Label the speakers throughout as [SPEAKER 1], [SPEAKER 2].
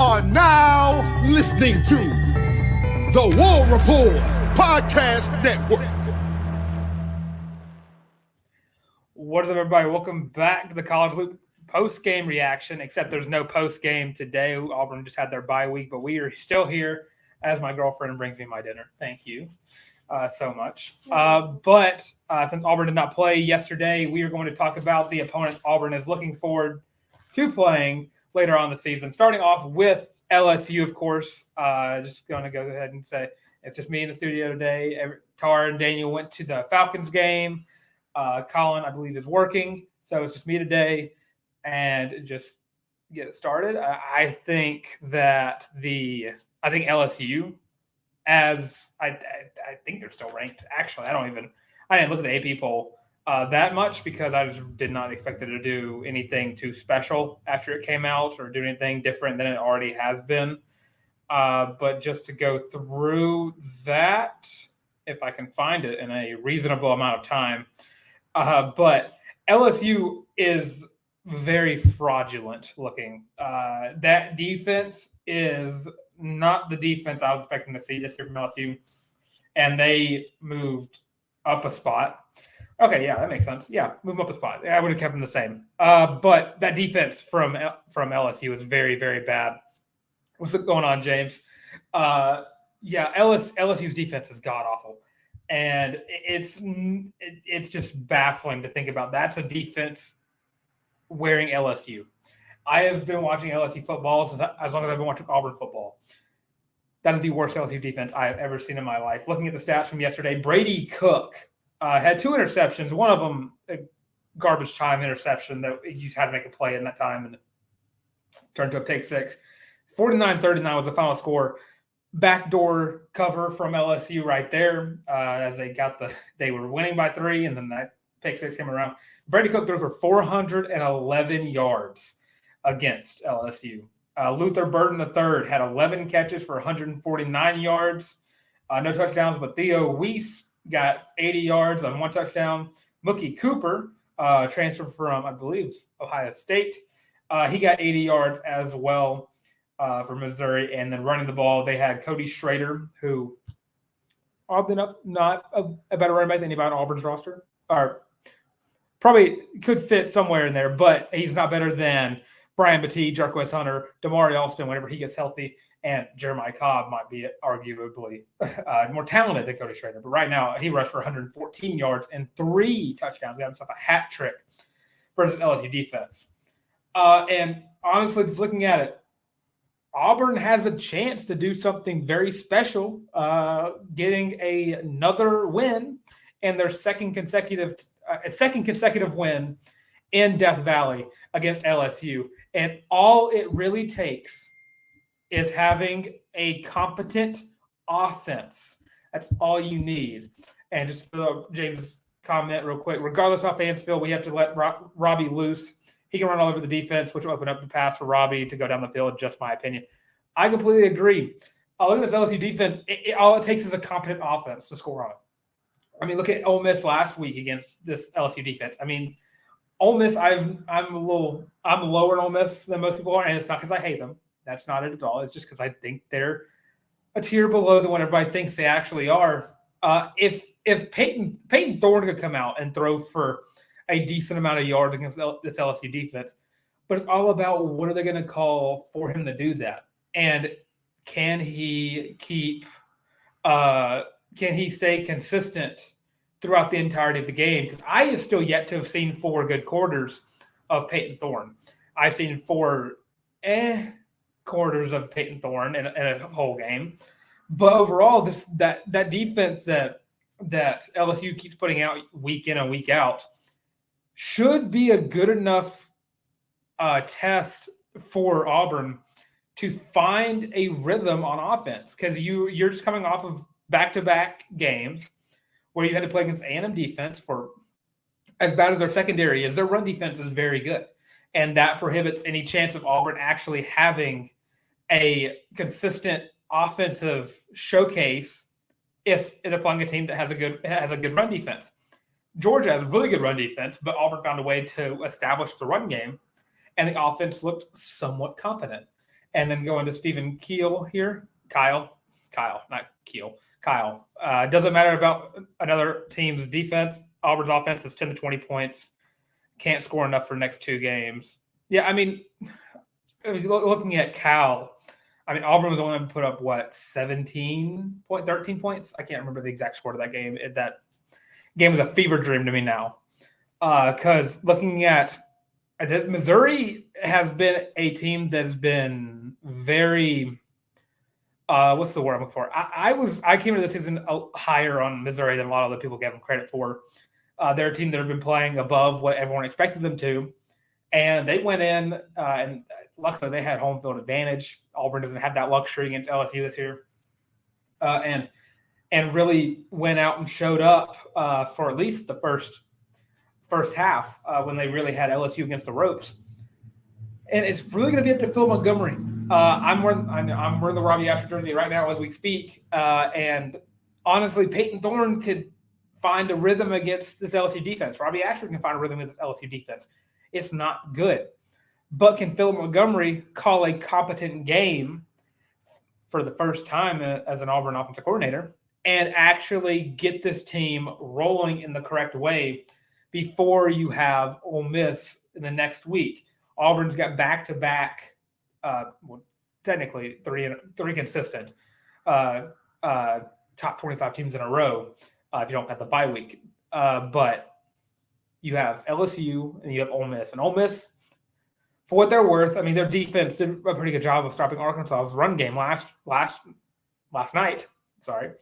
[SPEAKER 1] are now listening to the War Report Podcast Network.
[SPEAKER 2] What is up, everybody? Welcome back to the College Loop post-game reaction, except there's no post-game today. Auburn just had their bye week, but we are still here as my girlfriend brings me my dinner. Thank you so much. But since Auburn did not play yesterday, we are going to talk about the opponents Auburn is looking forward to playing later on in the season, starting off with LSU, of course. Just going to go ahead and say it's just me in the studio today. Tarr and Daniel went to the Falcons game. Colin, I believe, is working, so it's just me today, and just get it started. I think LSU, as I think they're still ranked. Actually, I didn't look at the AP poll that much because I just did not expect it to do anything too special after it came out or do anything different than it already has been. But just to go through that, if I can find it in a reasonable amount of time. But LSU is very fraudulent looking. That defense is not the defense I was expecting to see this year from LSU, and they moved up a spot. Okay, yeah, that makes sense. Yeah, move up a spot. I would have kept them the same. But that defense from LSU is very, very bad. What's going on, James? LSU's defense is god-awful. And it's just baffling to think about. That's a defense wearing LSU. I have been watching LSU football as long as I've been watching Auburn football. That is the worst LSU defense I have ever seen in my life. Looking at the stats from yesterday, Brady Cook had 2 interceptions. One of them, a garbage time interception that you just had to make a play in that time and turned to a pick six. 49-39 was the final score. Backdoor cover from LSU right there as they were winning by 3, and then that pick six came around. Brady Cook threw for 411 yards against LSU. Luther Burden III had 11 catches for 149 yards. No touchdowns, but Theo Weiss got 80 yards on 1 touchdown. Mookie Cooper, transferred from, I believe, Ohio State. He got 80 yards as well. For Missouri, and then running the ball, they had Cody Schrader, who, oddly enough, not a better running back than anybody on Auburn's roster, or probably could fit somewhere in there, but he's not better than Brian Battie, Jarquez Hunter, Damari Alston whenever he gets healthy, and Jeremiah Cobb might be arguably more talented than Cody Schrader. But right now, he rushed for 114 yards and 3 touchdowns. He got himself a hat trick versus LSU defense. And honestly, just looking at it, Auburn has a chance to do something very special, getting another win and their second consecutive win in Death Valley against LSU. And all it really takes is having a competent offense. That's all you need. And just James' comment real quick, regardless of how fans feel, we have to let Robbie loose. He can run all over the defense, which will open up the pass for Robbie to go down the field, just my opinion. I completely agree. Look at this LSU defense. All it takes is a competent offense to score on it. I mean, look at Ole Miss last week against this LSU defense. I mean, Ole Miss, I'm lower in Ole Miss than most people are, and it's not because I hate them. That's not it at all. It's just because I think they're a tier below than what everybody thinks they actually are. If Peyton Thorne could come out and throw for a decent amount of yards against this LSU defense, but it's all about what are they going to call for him to do that, and can he stay consistent throughout the entirety of the game? Because I have still yet to have seen 4 good quarters of Peyton Thorne. I've seen 4 quarters of Peyton Thorne in a whole game, but overall, that defense that LSU keeps putting out week in and week out should be a good enough test for Auburn to find a rhythm on offense, because you're just coming off of back-to-back games where you had to play against A&M defense. For as bad as their secondary is, their run defense is very good, and that prohibits any chance of Auburn actually having a consistent offensive showcase if they're playing a team that has a good run defense. Georgia has a really good run defense, but Auburn found a way to establish the run game, and the offense looked somewhat competent. and then go into Stephen Kyle here. Kyle, not Keel. Kyle. Doesn't matter about another team's defense. Auburn's offense is 10 to 20 points. Can't score enough for the next 2 games. Yeah, I mean, looking at Cal, I mean, Auburn was only going to put up, 13 points? I can't remember the exact score of that game. That game was a fever dream to me now. Because looking at Missouri has been a team that has been very what's the word I'm looking for? I came into the season higher on Missouri than a lot of other people gave them credit for. They're a team that have been playing above what everyone expected them to. And they went in, and luckily they had home field advantage. Auburn doesn't have that luxury against LSU this year. And really went out and showed up for at least the first half when they really had LSU against the ropes. And it's really going to be up to Phil Montgomery. I'm wearing the Robbie Ashford jersey right now as we speak. And honestly, Peyton Thorne could find a rhythm against this LSU defense. Robbie Ashford can find a rhythm against this LSU defense. It's not good. But can Phil Montgomery call a competent game for the first time as an Auburn offensive coordinator and actually get this team rolling in the correct way before you have Ole Miss in the next week? Auburn's got back-to-back, technically three consistent top 25 teams in a row if you don't got the bye week. But you have LSU and you have Ole Miss. And Ole Miss, for what they're worth, I mean, their defense did a pretty good job of stopping Arkansas's run game last night. Sorry.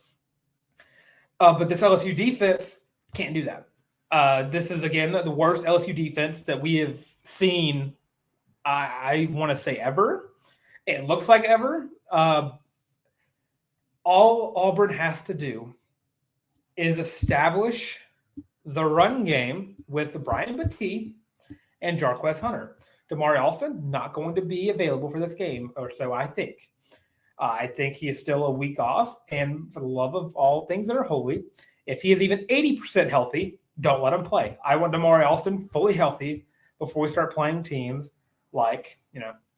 [SPEAKER 2] But this LSU defense can't do that. This is, again, the worst LSU defense that we have seen, I want to say, ever. It looks like ever. All Auburn has to do is establish the run game with Brian Battie and Jarquez Hunter. Damari Alston not going to be available for this game, or so I think. I think he is still a week off, and for the love of all things that are holy, if he is even 80% healthy, don't let him play. I want Damari Alston fully healthy before we start playing teams like,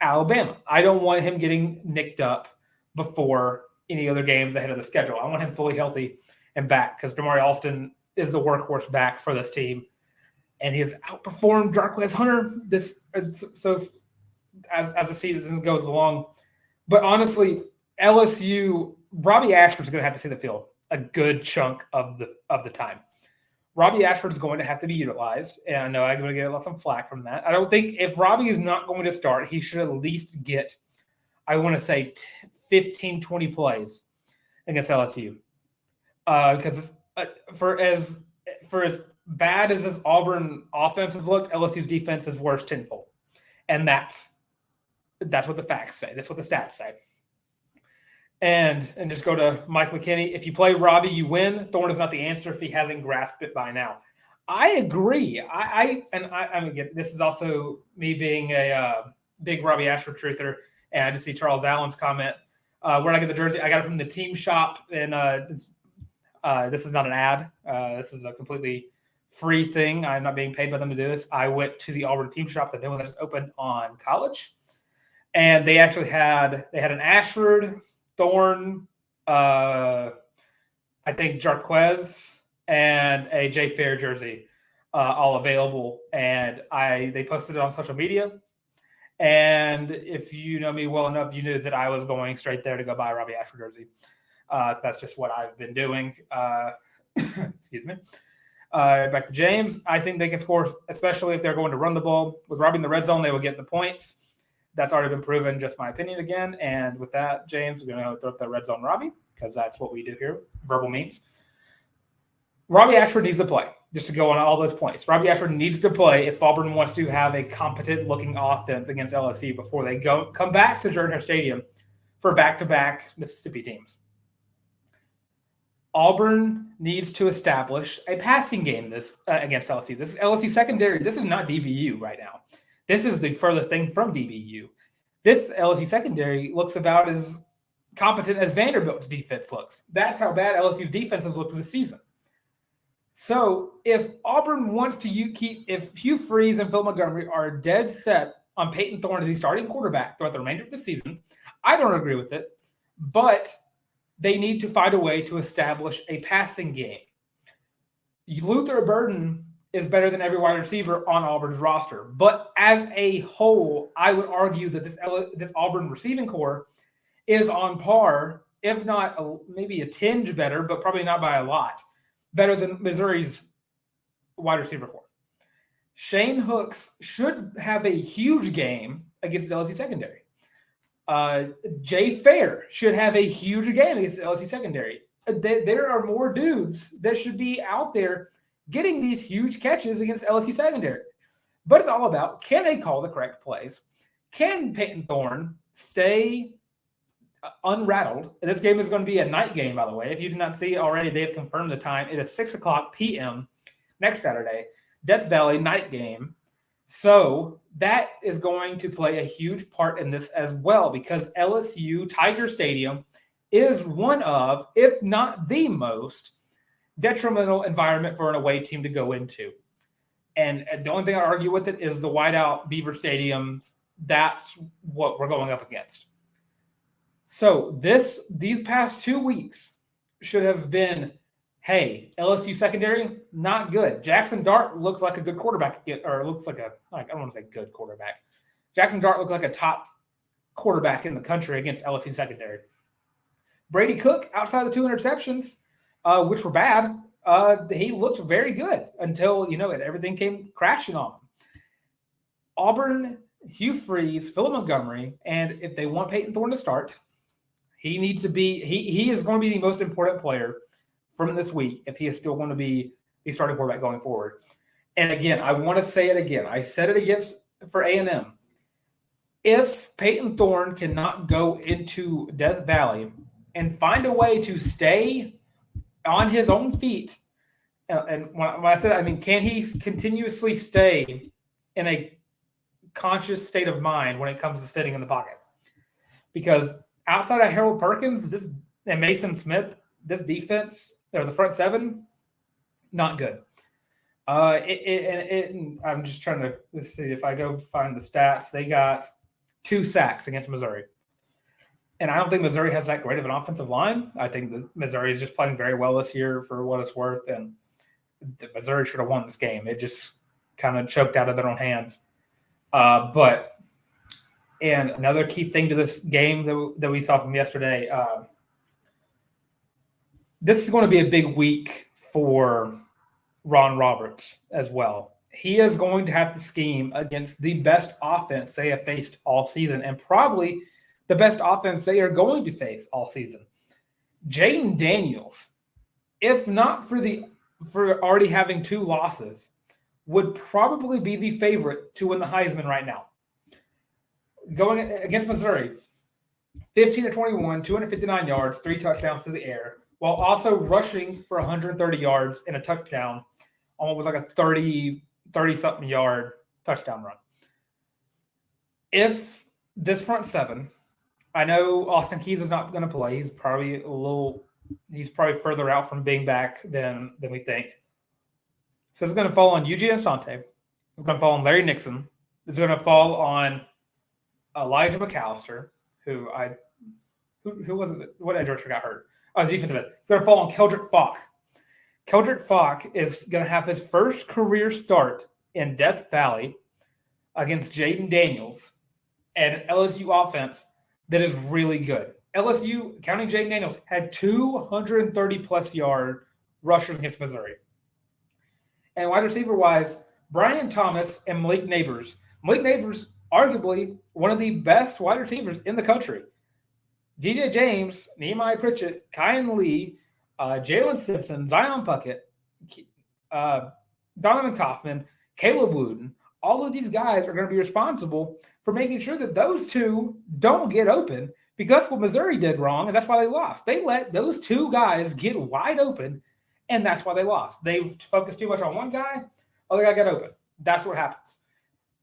[SPEAKER 2] Alabama. I don't want him getting nicked up before any other games ahead of the schedule. I want him fully healthy and back because Damari Alston is the workhorse back for this team, and he has outperformed Jarquez Hunter as the season goes along. But honestly, LSU, Robbie Ashford's going to have to see the field a good chunk of the time. Robbie Ashford is going to have to be utilized, and I know I'm going to get some flack from that. I don't think if Robbie is not going to start, he should at least get, I want to say, 15, 20 plays against LSU. Because for as bad as this Auburn offense has looked, LSU's defense is worse tenfold. And that's what the facts say. That's what the stats say. And just go to Mike McKinney. If you play Robbie, you win. Thorne is not the answer if he hasn't grasped it by now. I agree. I mean, this is also me being a big Robbie Ashford truther. And I just see Charles Allen's comment. Where did I get the jersey? I got it from the team shop. And this is not an ad. This is a completely free thing. I'm not being paid by them to do this. I went to the Auburn team shop, the new one that just opened on College. And they actually had an Ashford, Thorne, I think Jarquez, and a Jay Fair jersey all available. And they posted it on social media. And if you know me well enough, you knew that I was going straight there to go buy a Robbie Ashford jersey. That's just what I've been doing. Excuse me. Back to James. I think they can score, especially if they're going to run the ball. With Robbie in the red zone, they will get the points. That's already been proven, just my opinion again. And with that, James, we're going to throw up the red zone Robbie, because that's what we do here, verbal memes. Robbie Ashford needs to play, just to go on all those points. Robbie Ashford needs to play if Auburn wants to have a competent-looking offense against LSU before they come back to Jordan Hare Stadium for back-to-back Mississippi teams. Auburn needs to establish a passing game against LSU. This is LSU secondary. This is not DBU right now. This is the furthest thing from DBU. This LSU secondary looks about as competent as Vanderbilt's defense looks. That's how bad LSU's defense has looked this season. So if Auburn wants to if Hugh Freeze and Phil Montgomery are dead set on Peyton Thorne as the starting quarterback throughout the remainder of the season. I don't agree with it, but they need to find a way to establish a passing game. Luther Burden is better than every wide receiver on Auburn's roster. But as a whole, I would argue that this Auburn receiving core is on par, if not maybe a tinge better, but probably not by a lot, better than Missouri's wide receiver core. Shane Hooks should have a huge game against the LSU secondary. Jay Fair should have a huge game against the LSU secondary. There are more dudes that should be out there getting these huge catches against LSU secondary. But it's all about, can they call the correct plays? Can Peyton Thorne stay unrattled? This game is going to be a night game, by the way. If you did not see already, they have confirmed the time. It is 6 o'clock p.m. next Saturday. Death Valley night game. So that is going to play a huge part in this as well, because LSU Tiger Stadium is one of, if not the most, detrimental environment for an away team to go into. And the only thing I argue with it is the whiteout Beaver Stadiums. That's what we're going up against. So these past 2 weeks should have been, hey, LSU secondary, not good. Jackson Dart looks like a good quarterback, or looks like I don't want to say good quarterback. Jackson Dart looked like a top quarterback in the country against LSU secondary. Brady Cook, outside the 2 interceptions, which were bad, he looked very good until, everything came crashing on him. Auburn, Hugh Freeze, Philip Montgomery, and if they want Peyton Thorne to start, he needs to be – he is going to be the most important player from this week if he is still going to be the starting quarterback going forward. And again, I want to say it again. I said it for A&M. If Peyton Thorne cannot go into Death Valley and find a way to stay on his own feet, and when I said, I mean, can he continuously stay in a conscious state of mind when it comes to sitting in the pocket? Because outside of Harold Perkins and Mason Smith, this defense, or the front seven, not good. I'm just trying to – let's see if I go find the stats. They got 2 sacks against Missouri. And I don't think Missouri has that great of an offensive line. I think that Missouri is just playing very well this year for what it's worth. And Missouri should have won this game. It just kind of choked out of their own hands. And another key thing to this game that we saw from yesterday, this is going to be a big week for Ron Roberts as well. He is going to have to scheme against the best offense they have faced all season, and probably the best offense they are going to face all season. Jaden Daniels, if not for already having 2 losses, would probably be the favorite to win the Heisman right now. Going against Missouri, 15-21, 259 yards, 3 touchdowns through the air, while also rushing for 130 yards and a touchdown on what was like a 30-something yard touchdown run. If this front seven, I know Austin Keys is not going to play. He's probably further out from being back than we think. So it's going to fall on Eugene Asante. It's going to fall on Larry Nixon. It's going to fall on Elijah McAllister, who was it? What edge rusher got hurt? Oh, defensive end. It's going to fall on Keldrick Falk. Keldrick Falk is going to have his first career start in Death Valley against Jaden Daniels and LSU offense that is really good. LSU, counting Jaden Daniels, had 230-plus yard rushers against Missouri. And wide receiver-wise, Brian Thomas and Malik Neighbors. Malik Neighbors, arguably one of the best wide receivers in the country. DJ James, Nehemiah Pritchett, Kyan Lee, Jalen Simpson, Zion Puckett, Donovan Kaufman, Caleb Wooden, all of these guys are going to be responsible for making sure that those 2 don't get open, because that's what Missouri did wrong, and that's why they lost. They let those 2 guys get wide open, and that's why they lost. They focused too much on one guy, other guy got open. That's what happens.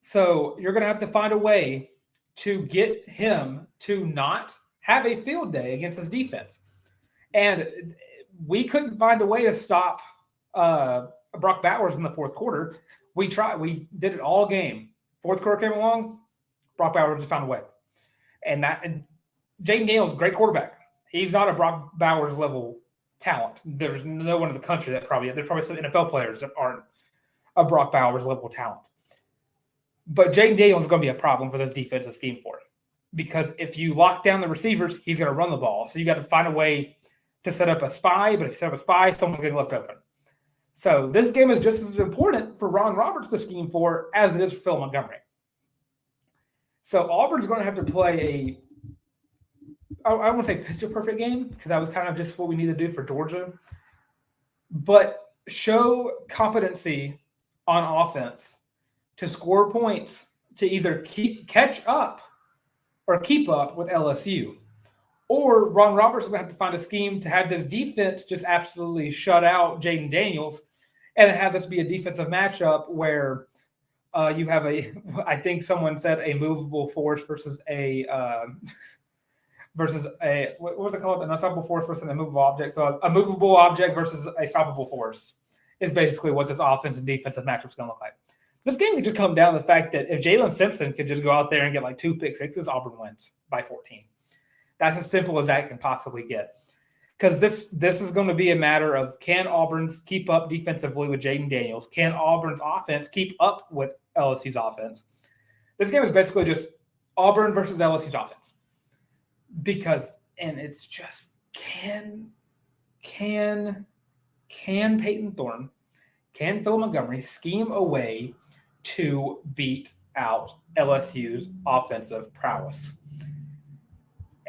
[SPEAKER 2] So you're going to have to find a way to get him to not have a field day against his defense. And we couldn't find a way to stop Brock Bowers in the fourth quarter. We tried. We did it all game. Fourth quarter came along, Brock Bowers just found a way. And Jaden Daniels, great quarterback. He's not a Brock Bowers level talent. There's no one in the country there's probably some NFL players that aren't a Brock Bowers level talent. But Jaden Daniels is going to be a problem for this defensive scheme for him. Because if you lock down the receivers, he's going to run the ball. So you got to find a way to set up a spy, but if you set up a spy, someone's getting left open. So this game is just as important for Ron Roberts to scheme for as it is for Phil Montgomery. So Auburn's going to have to play I won't say picture-perfect game because that was kind of just what we need to do for Georgia, but show competency on offense to score points to either catch up or keep up with LSU. Or Ron Roberts is going to have to find a scheme to have this defense just absolutely shut out Jaden Daniels and have this be a defensive matchup where you have I think someone said a movable force versus what was it called? An unstoppable force versus a movable object. So a movable object versus a stoppable force is basically what this offense and defensive matchup is going to look like. This game could just come down to the fact that if Jalen Simpson could just go out there and get like 2 pick sixes, Auburn wins by 14. That's as simple as that can possibly get. Because this is going to be a matter of, can Auburn's keep up defensively with Jaden Daniels? Can Auburn's offense keep up with LSU's offense? This game is basically just Auburn versus LSU's offense. And it's just, can Peyton Thorne, can Phil Montgomery scheme a way to beat out LSU's offensive prowess?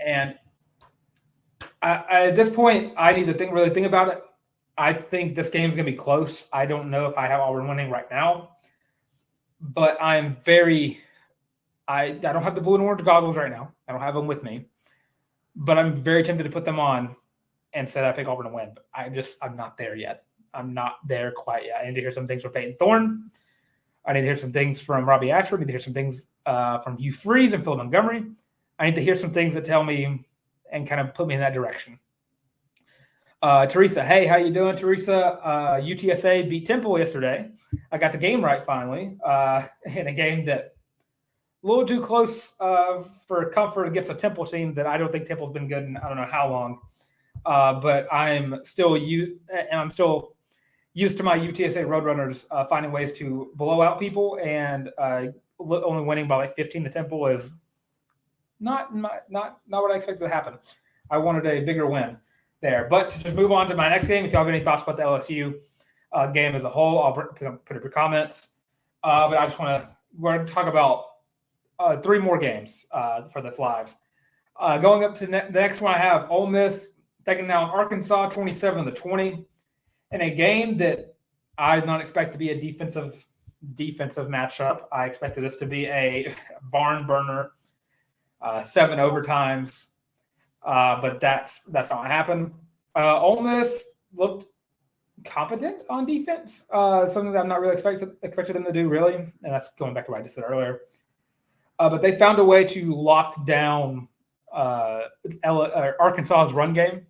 [SPEAKER 2] And at this point, I need to really think about it. I think this game's going to be close. I don't know if I have Auburn winning right now, but I don't have the blue and orange goggles right now. I don't have them with me, but I'm very tempted to put them on and say that I pick Auburn to win. But I'm not there yet. I'm not there quite yet. I need to hear some things from Peyton Thorne. I need to hear some things from Robbie Ashford. I need to hear some things from Hugh Freeze and Phil Montgomery. I need to hear some things that tell me and kind of put me in that direction. Teresa, hey, how you doing, Teresa? UTSA beat Temple yesterday. I got the game right finally in a game that a little too close for comfort against a Temple team that I don't think Temple's been good in I don't know how long. But I'm still used to my UTSA Roadrunners finding ways to blow out people, and only winning by like 15 to Temple is not what I expected to happen. I wanted a bigger win there. But to just move on to my next game, if you have any thoughts about the LSU game as a whole, I'll put up your comments. But we're going to talk about 3 more games for this live. Going up to the next one, I have Ole Miss taking down Arkansas 27-20 in a game that I did not expect to be a defensive matchup. I expected this to be a barn burner, 7 overtimes, but that's not what happened. Ole Miss looked competent on defense, something that I'm not really expected them to do, really, and that's going back to what I just said earlier. But they found a way to lock down Arkansas's run game,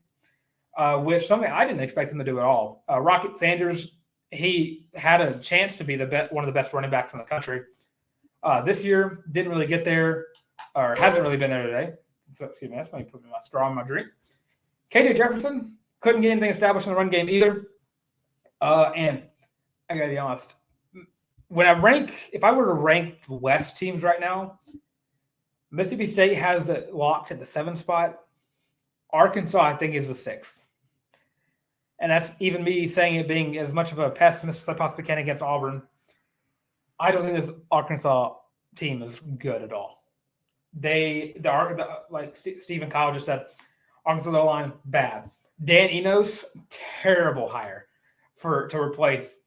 [SPEAKER 2] which something I didn't expect them to do at all. Rocket Sanders, he had a chance to be one of the best running backs in the country. This year, didn't really get there, or hasn't really been there today. So, excuse me, that's when you put my straw in my drink. KJ Jefferson couldn't get anything established in the run game either. And I got to be honest, if I were to rank the West teams right now, Mississippi State has it locked at the 7th spot. Arkansas, I think, is the 6th. And that's even me saying it being as much of a pessimist as I possibly can against Auburn. I don't think this Arkansas team is good at all. Like Stephen Kyle just said, Arkansas line bad. Dan Enos, terrible hire to replace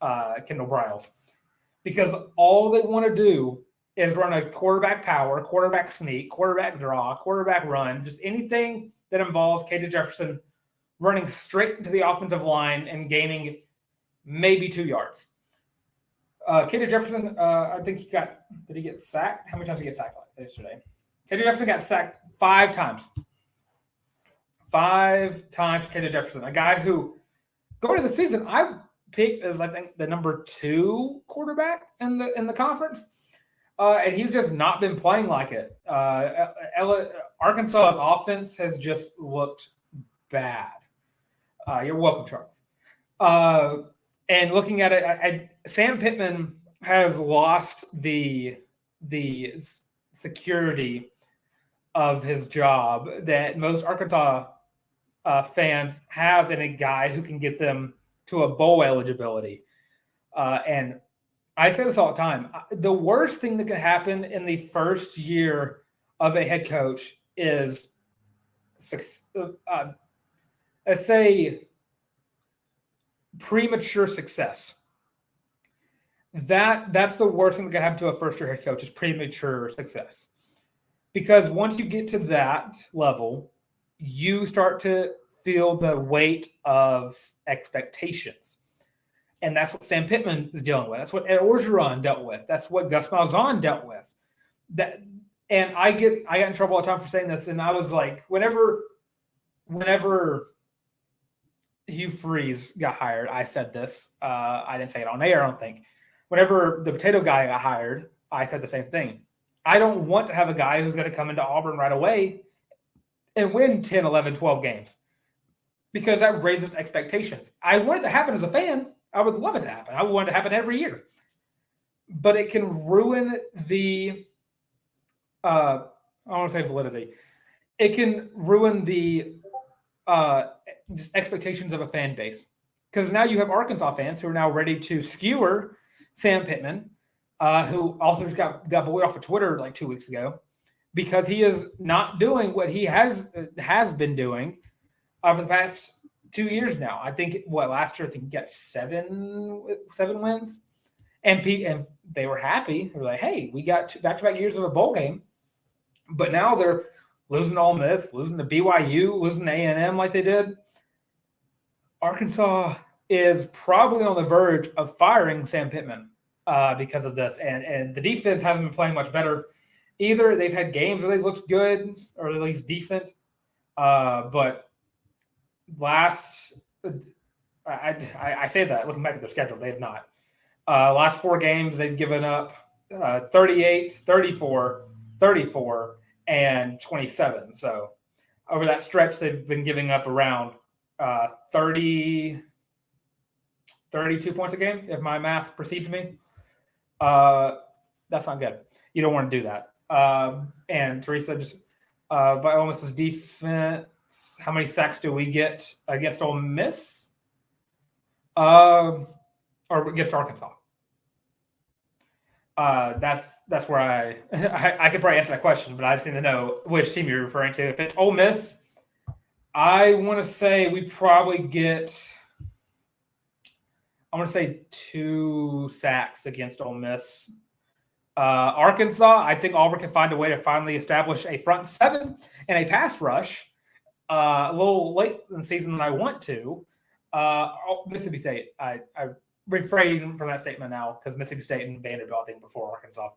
[SPEAKER 2] Kendall Briles, because all they want to do is run a quarterback power, quarterback sneak, quarterback draw, quarterback run, just anything that involves KJ Jefferson running straight into the offensive line and gaining maybe 2 yards. KJ Jefferson, I think did he get sacked? How many times did he get sacked yesterday? KJ Jefferson got sacked 5 times. 5 times for KJ Jefferson, a guy who, going into the season, I picked as, I think, the number 2 quarterback in the conference. And he's just not been playing like it. Arkansas's offense has just looked bad. You're welcome, Charles. And looking at it, Sam Pittman has lost the security of his job that most Arkansas fans have in a guy who can get them to a bowl eligibility. And I say this all the time. The worst thing that can happen in the first year of a head coach is, let's say, premature success. That's the worst thing that can happen to a first-year head coach is premature success. Because once you get to that level, you start to feel the weight of expectations. And that's what Sam Pittman is dealing with. That's what Ed Orgeron dealt with. That's what Gus Malzahn dealt with. And I got in trouble all the time for saying this. And I was like, whenever Hugh Freeze got hired, I said this. I didn't say it on air, I don't think. Whenever the potato guy got hired, I said the same thing. I don't want to have a guy who's going to come into Auburn right away and win 10, 11, 12 games because that raises expectations. I want it to happen as a fan. I would love it to happen. I would want it to happen every year. But it can ruin the I don't want to say validity. It can ruin the just expectations of a fan base. Because now you have Arkansas fans who are now ready to skewer Sam Pittman, who also just got bullied off of Twitter like 2 weeks ago, because he is not doing what he has been doing for the past 2 years now. I think last year I think he got seven wins, and they were happy. They were like, "Hey, we got back-to-back years of a bowl game," but now they're losing to Ole Miss, losing to BYU, losing to A&M like they did. Arkansas is probably on the verge of firing Sam Pittman because of this, and the defense hasn't been playing much better either. They've had games where they looked good or at least decent, but I say that looking back at their schedule, they have not. Last 4 games, they've given up 38, 34, 34, and 27. So over that stretch, they've been giving up around 32 points a game, if my math precedes me. That's not good. You don't want to do that. And Teresa just by Ole Miss's defense, how many sacks do we get against Ole Miss? Or against Arkansas? That's where I could probably answer that question, but I just need to know which team you're referring to. If it's Ole Miss, I want to say we probably get, I want to say 2 sacks against Ole Miss. Arkansas, I think Auburn can find a way to finally establish a front 7 and a pass rush a little late in the season than I want to. Mississippi State, I refrain from that statement now because Mississippi State and Vanderbilt, I think, before Arkansas.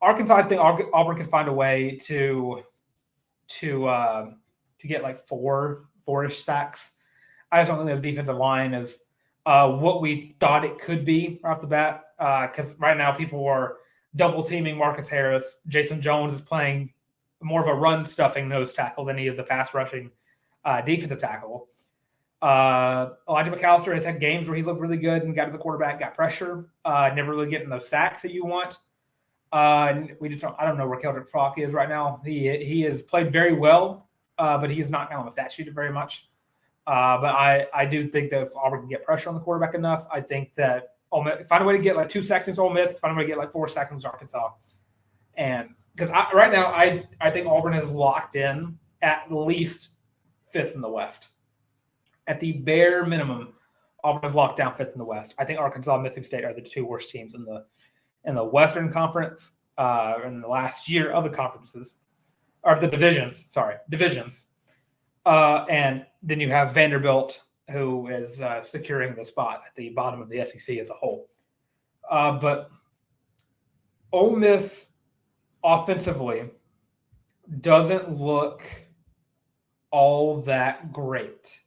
[SPEAKER 2] I think Auburn can find a way to get like 4-ish sacks. I just don't think this defensive line is what we thought it could be right off the bat. Because right now people are double teaming Marcus Harris. Jason Jones is playing more of a run stuffing nose tackle than he is a pass rushing defensive tackle. Elijah McAllister has had games where he's looked really good and got to the quarterback, got pressure, never really getting those sacks that you want. I don't know where Keldrick Falk is right now. He has played very well, but he's not on the stat sheet very much. But I do think that if Auburn can get pressure on the quarterback enough, I think that find a way to get like 2 sacks against Ole Miss, find a way to get like 4 sacks against Arkansas. And because right now I think Auburn is locked in at least 5th in the West. At the bare minimum, Auburn is locked down 5th in the West. I think Arkansas and Mississippi State are the 2 worst teams in the Western Conference in the last year of the conferences, or of the divisions. And then you have Vanderbilt, who is securing the spot at the bottom of the SEC as a whole. But Ole Miss offensively doesn't look all that great.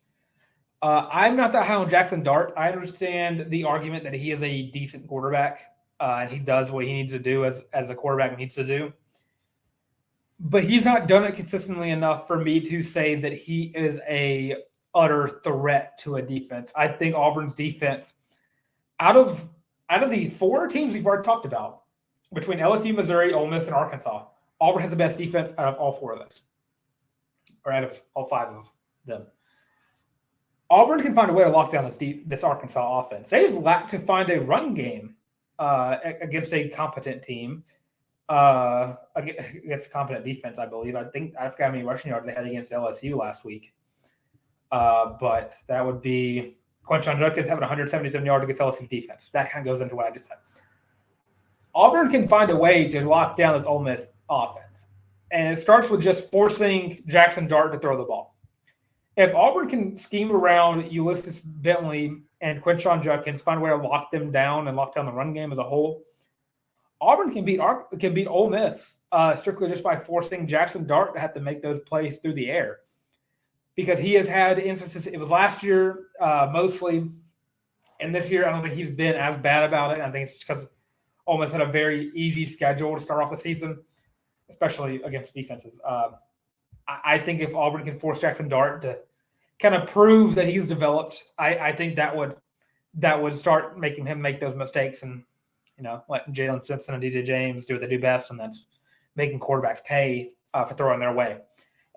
[SPEAKER 2] I'm not that high on Jackson Dart. I understand the argument that he is a decent quarterback. and he does what he needs to do as a quarterback needs to do. But he's not done it consistently enough for me to say that he is a utter threat to a defense. I think Auburn's defense, out of the 4 teams we've already talked about, between LSU, Missouri, Ole Miss, and Arkansas, Auburn has the best defense out of all 4 of those, or out of all 5 of them. Auburn can find a way to lock down this Arkansas offense. They've lacked to find a run game against a competent team, against a competent defense, I believe. I forgot how many rushing yards they had against LSU last week. But that would be Quinshon Judkins having 177 yards against LSU defense. That kind of goes into what I just said. Auburn can find a way to lock down this Ole Miss offense. And it starts with just forcing Jackson Dart to throw the ball. If Auburn can scheme around Ulysses Bentley and Quinshon Judkins, find a way to lock them down and lock down the run game as a whole, Auburn can beat Ole Miss strictly just by forcing Jackson Dart to have to make those plays through the air. Because he has had instances, it was last year mostly, and this year I don't think he's been as bad about it. I think it's just because Ole Miss had a very easy schedule to start off the season, especially against defenses. I think if Auburn can force Jackson Dart to kind of prove that he's developed, I think that would start making him make those mistakes and, letting Jalen Simpson and DJ James do what they do best, and that's making quarterbacks pay for throwing their way.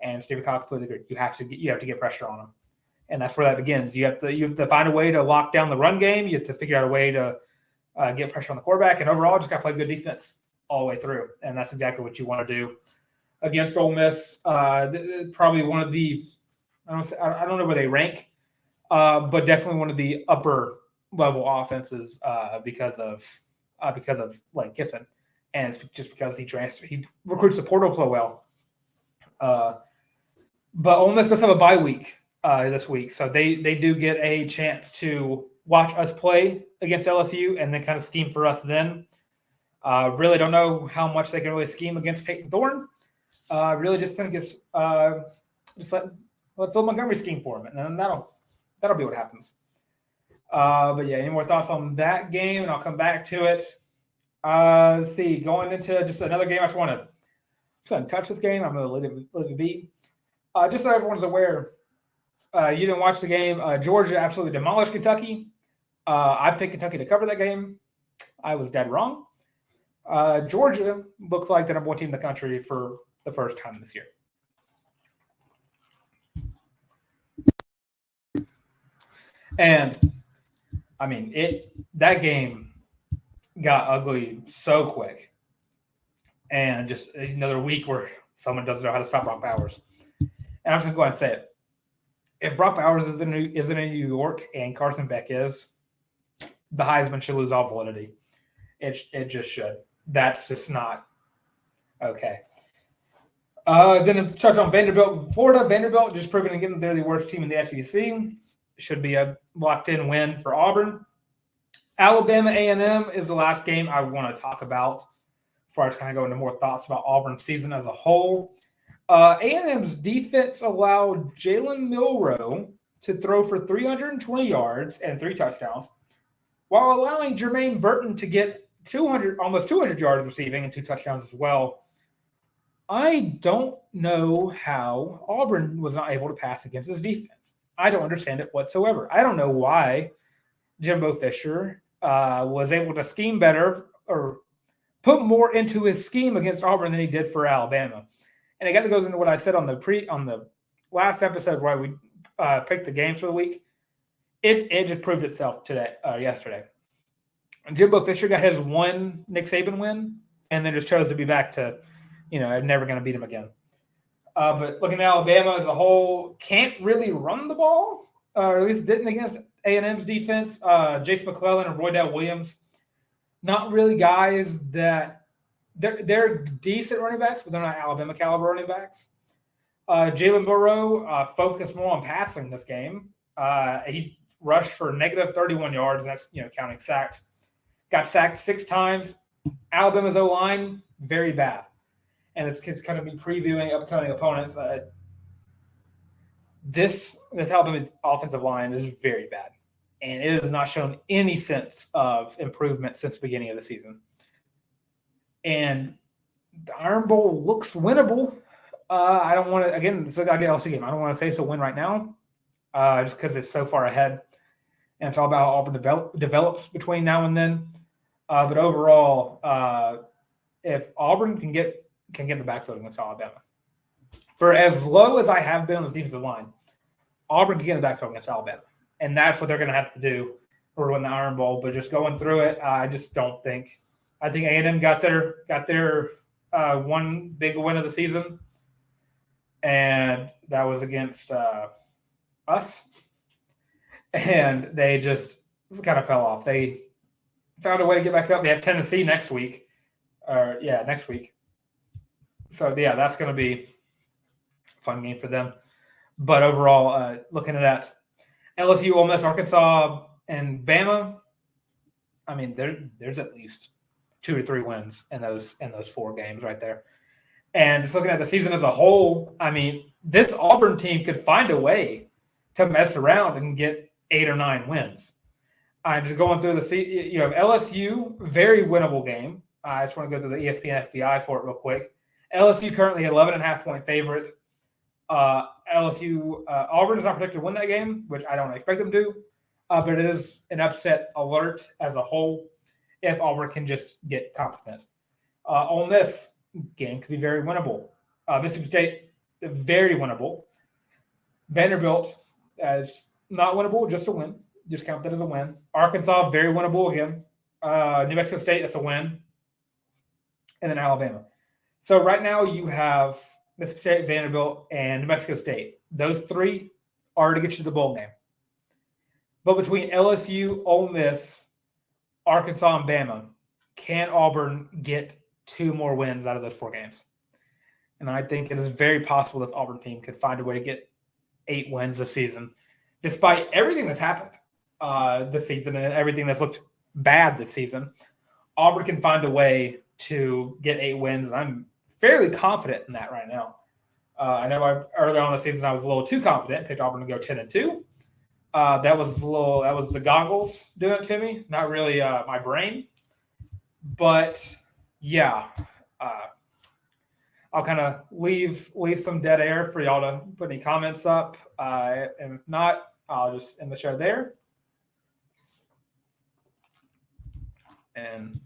[SPEAKER 2] And Stephen Cox completely agreed. You have to get pressure on him, and that's where that begins. You have to find a way to lock down the run game. You have to figure out a way to get pressure on the quarterback, and overall, just got to play good defense all the way through. And that's exactly what you want to do against Ole Miss. Probably one of the I don't know where they rank, but definitely one of the upper level offenses because of Lane Kiffin, and just because he recruits the portal so well. But Ole Miss does have a bye week this week, so they do get a chance to watch us play against LSU and then kind of scheme for us then. Really don't know how much they can really scheme against Peyton Thorne. Really just think it's just let Phil Montgomery scheme for him, and then that'll be what happens. But yeah, any more thoughts on that game? And I'll come back to it. Let's see, going into just another game, I just want to touch this game. I'm going to let it be. Just so everyone's aware, you didn't watch the game. Georgia absolutely demolished Kentucky. I picked Kentucky to cover that game. I was dead wrong. Georgia looked like the number 1 team in the country for the first time this year. And, I mean, that game got ugly so quick. And just another week where someone doesn't know how to stop Brock Bowers. And I'm just going to go ahead and say it. If Brock Bowers isn't in New York and Carson Beck is, the Heisman should lose all validity. It just should. That's just not okay. Then to touch on Vanderbilt, Florida. Vanderbilt just proving again they're the worst team in the SEC. Should be a locked-in win for Auburn. Alabama A&M is the last game I want to talk about before I just kind of go into more thoughts about Auburn's season as a whole. A&M's defense allowed Jalen Milroe to throw for 320 yards and 3 touchdowns, while allowing Jermaine Burton to get almost 200 yards receiving and 2 touchdowns as well. I don't know how Auburn was not able to pass against this defense. I don't understand it whatsoever. I don't know why Jimbo Fisher was able to scheme better or put more into his scheme against Auburn than he did for Alabama. And it goes into what I said on the last episode where we picked the games for the week. It just proved itself yesterday. Jimbo Fisher got his one Nick Saban win and then just chose to be back to, I'm never going to beat him again. But looking at Alabama as a whole, can't really run the ball, or at least didn't against A&M's defense. Jason McClellan and Roydell Williams, not really guys that they're decent running backs, but they're not Alabama caliber running backs. Jalen Burrow focused more on passing this game. He rushed for negative 31 yards, and that's counting sacks. Got sacked 6 times. Alabama's O-line, very bad. And this kid's kind of be previewing upcoming opponents. This Alabama offensive line is very bad. and it has not shown any sense of improvement since the beginning of the season. And the Iron Bowl looks winnable. I don't want to, again, this is like the LSU game. I don't want to say it's a win right now just because it's so far ahead. And it's all about how Auburn develops between now and then. But overall, if Auburn can get the backfield against Alabama, for as low as I have been on this defensive line, Auburn can get the backfield against Alabama. And that's what they're going to have to do for win the Iron Bowl. But just going through it, I just don't think – I think A&M got their one big win of the season, and that was against us. And they just kind of fell off. They found a way to get back up. They have Tennessee next week. Next week. So, yeah, that's going to be a fun game for them. But overall, looking at that, LSU, Ole Miss, Arkansas, and Bama, I mean, there's at least 2 or 3 wins in those 4 games right there. And just looking at the season as a whole, I mean, this Auburn team could find a way to mess around and get 8 or 9 wins. Just going through you have LSU, very winnable game. I just want to go through the ESPN FBI for it real quick. LSU currently 11.5-point favorite. Auburn is not predicted to win that game, which I don't expect them to, but it is an upset alert as a whole if Auburn can just get competent. Ole Miss game could be very winnable. Mississippi State, very winnable. Vanderbilt, as not winnable, just a win. Just count that as a win. Arkansas, very winnable again. New Mexico State, that's a win. And then Alabama. So right now you have Mississippi State, Vanderbilt, and New Mexico State. Those 3 are to get you to the bowl game. But between LSU, Ole Miss, Arkansas, and Bama, can Auburn get 2 more wins out of those 4 games? And I think it is very possible this Auburn team could find a way to get 8 wins this season, despite everything that's happened this season and everything that's looked bad this season. Auburn can find a way to get 8 wins, and I'm fairly confident in that right now. I know early on in the season I was a little too confident, picked Auburn to go 10-2. That was the goggles doing it to me, not really my brain. But yeah, I'll kind of leave some dead air for y'all to put any comments up. And if not, I'll just end the show there. And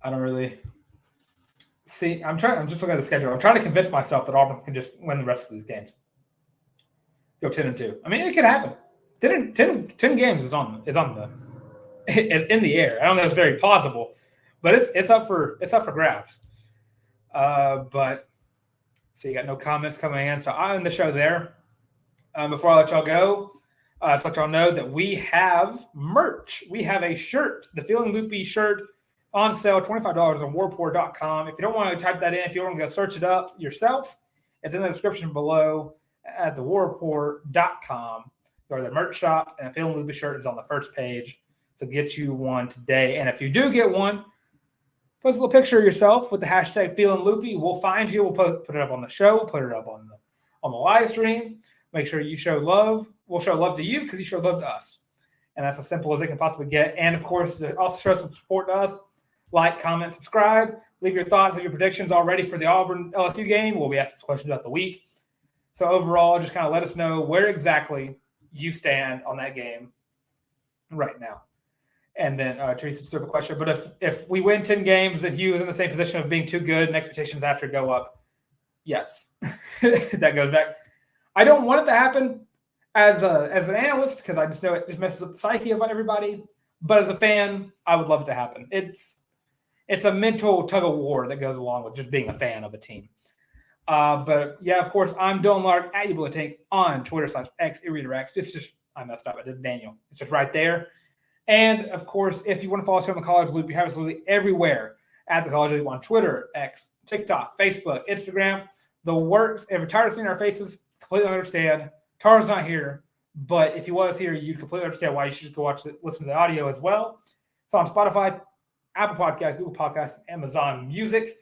[SPEAKER 2] I don't really see. I'm just looking at the schedule. I'm trying to convince myself that Auburn can just win the rest of these games. Go 10-2. I mean, it could happen. 10 games is in the air. I don't know if it's very plausible, but it's up for grabs. But so you got no comments coming in, so I'll end the show there. Before I let y'all go, just let y'all know that we have merch. We have a shirt, the Feeling Loopy shirt, on sale, $25 on warport.com. If you don't want to type that in, if you want to go search it up yourself, it's in the description below at the warport.com. Go to the merch shop, and the Feeling Loopy shirt is on the first page. So get you one today. And if you do get one, post a little picture of yourself with the hashtag Feeling Loopy. We'll find you. We'll put it up on the show. We'll put it up on the live stream. Make sure you show love. We'll show love to you because you show love to us. And that's as simple as it can possibly get. And, of course, to also show some support to us. Like, comment, subscribe. Leave your thoughts and your predictions already for the Auburn LSU game. We'll be asking questions about the week. So, overall, just kind of let us know where exactly you stand on that game right now. And then, Teresa, stupid question. But if we win 10 games, that Hugh is in the same position of being too good and expectations after go up, yes. That goes back. I don't want it to happen as an analyst because I just know it just messes up the psyche of everybody. But as a fan, I would love it to happen. It's a mental tug of war that goes along with just being a fan of a team. But yeah, of course, I'm Dylan Larck at YouBulletTank on Twitter /X /eReaderX. I messed up. I did Daniel. It's just right there. And of course, if you want to follow us here on the College Loop, you have us literally everywhere at the College Loop on Twitter, X, TikTok, Facebook, Instagram, the works. If you're tired of seeing our faces, completely understand. Tarr's not here, but if he was here, you'd completely understand why you should just go listen to the audio as well. It's on Spotify, Apple Podcasts, Google Podcasts, Amazon Music.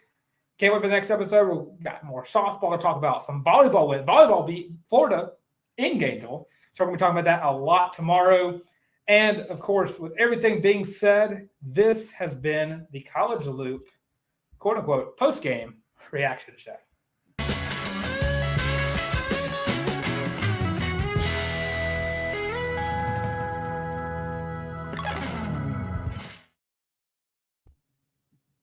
[SPEAKER 2] Can't wait for the next episode. We've got more softball to talk about. Some volleyball with volleyball beat Florida in Gainesville. So we're going to be talking about that a lot tomorrow. And, of course, with everything being said, this has been the College Loop, quote-unquote, post-game reaction show.